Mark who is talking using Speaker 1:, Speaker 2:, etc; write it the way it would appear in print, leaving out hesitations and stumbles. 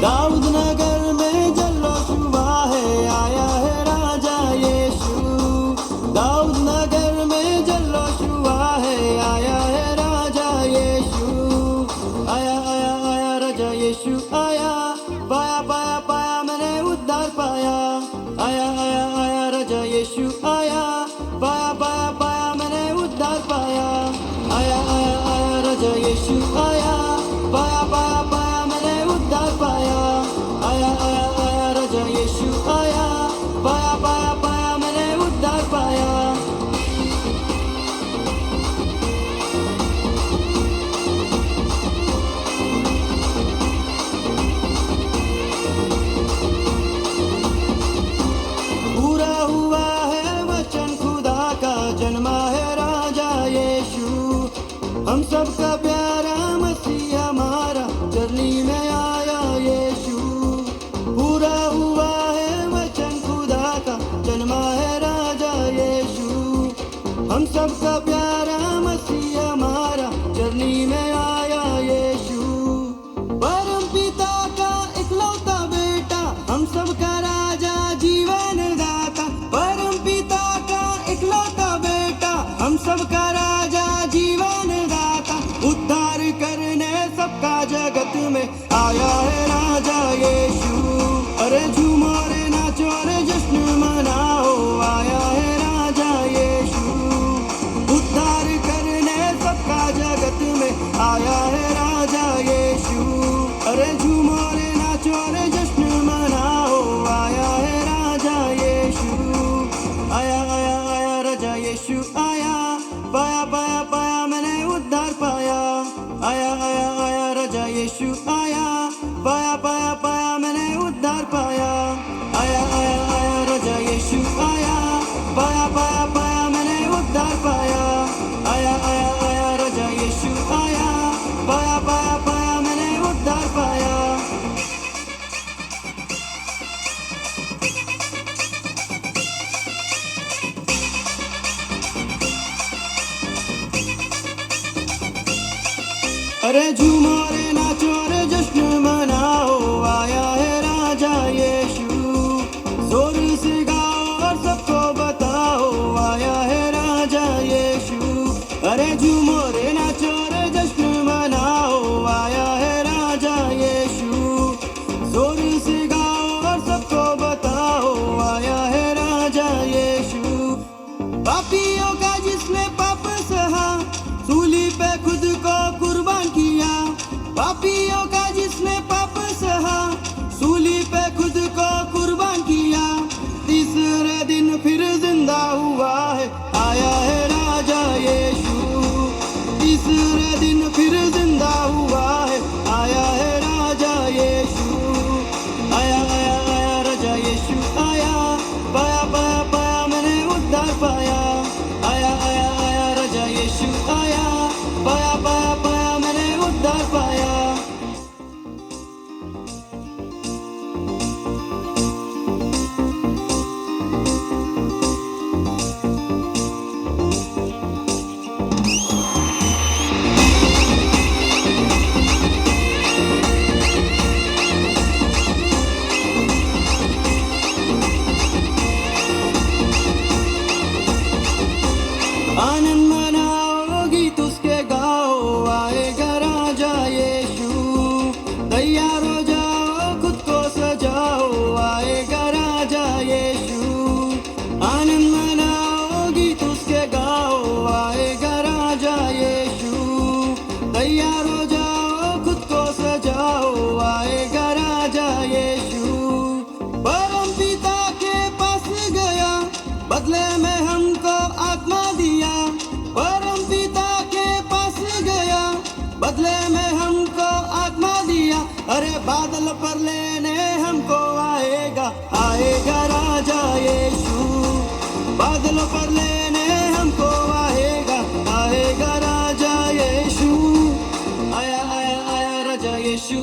Speaker 1: दाऊद नगर में जल्लोश हुआ है, आया है राजा यीशु। दाऊद नगर में जल्लोश हुआ है, आया है राजा यीशु। आया आया आया राजा यीशु आया, पाया पाया पाया मैंने उद्धार पाया। आया आया आया राजा यीशु आया, पाया पाया पाया मैंने उद्धार पाया। आया आया आया राजा यीशु आया, पाया पाया पाया मैंने उद्धार पाया। आया आया आया राजा यीशु आया, पाया पाया पाया मैंने उद्धार पाया। पूरा हुआ है वचन खुदा का, जन्मा है राजा यीशु। हम सबका प्यारा मसीह हमारा चरनी में आया यीशु। पूरा हुआ है वचन खुदा का, जन्मा है राजा यीशु। हम सबका प्यारा मसीह हमारा चरनी में आया यीशु। परम पिता का इकलौता बेटा, हम सबका राजा जीवन दाता। परम पिता का इकलौता बेटा, हम सबका राजा जीवन दाता। उद्धार करने सबका जगत में आया है राजा यीशु। अरे झूमो रे नाचो रे जश्न मनाओ, आया है राजा यीशु। उद्धार करने सबका जगत में आया है राजा यीशु। अरे झूमो रे नाचो रे जश्न मनाओ, आया है राजा यीशु। आया आया आया राजा यीशु आया, पाया पाया पाया मैंने उद्धार पाया। आया आया आया राजा यीशु आया, पाया पाया पाया मैंने उद्धार पाया। आया आया आया राजा यीशु आया, पाया पाया पाया मैंने उद्धार पाया। आया आया आया राजा यीशु आया, पाया पाया पाया मैंने उद्धार पाया। अरे झूमो रे नाचो रे जश्न मनाओ, आया है राजा यीशु। जोर से गाओ और सबको बताओ, आया है राजा यीशु। अरे झूमो रे नाचो रे जश्न मनाओ, आया है राजा यीशु। जोर से गाओ और सबको बताओ, आया है राजा यीशु। पापियों का जिसने पाप सहा, सूली पे खुद को कुर्बान किया। पापियों का जिसने पाप सहा, सूली पे खुद को कुर्बान किया। तीसरे दिन फिर जिंदा हुआ है, आया है राजा यीशु। तीसरे दिन फिर जिंदा हुआ है, आया है राजा यीशु। आया आया आया राजा यीशु आया, पाया पाया पाया मैंने उद्धार पाया। आया आया आया राजा यीशु आया, पाया पाया पाया मैंने उद्धार पाया। आनंद मनाओ गीत उसके गाओ, आएगा राजा यीशु। तैयार हो जाओ खुद को सजाओ, आएगा राजा यीशु। आनंद मनाओ गीत उसके गाओ, आएगा राजा यीशु। तैयार हो जाओ खुद को सजाओ, आएगा राजा यीशु। परम पिता के पास गया, बदले में हमको आत्मा दिया। परम पिता के पास गया, बदले में हमको आत्मा दिया। अरे बादल पर लेने हमको आएगा, आएगा राजा यीशु। बादलों पर लेने हमको आएगा, आएगा राजा यीशु। आया आया आया राजा यीशु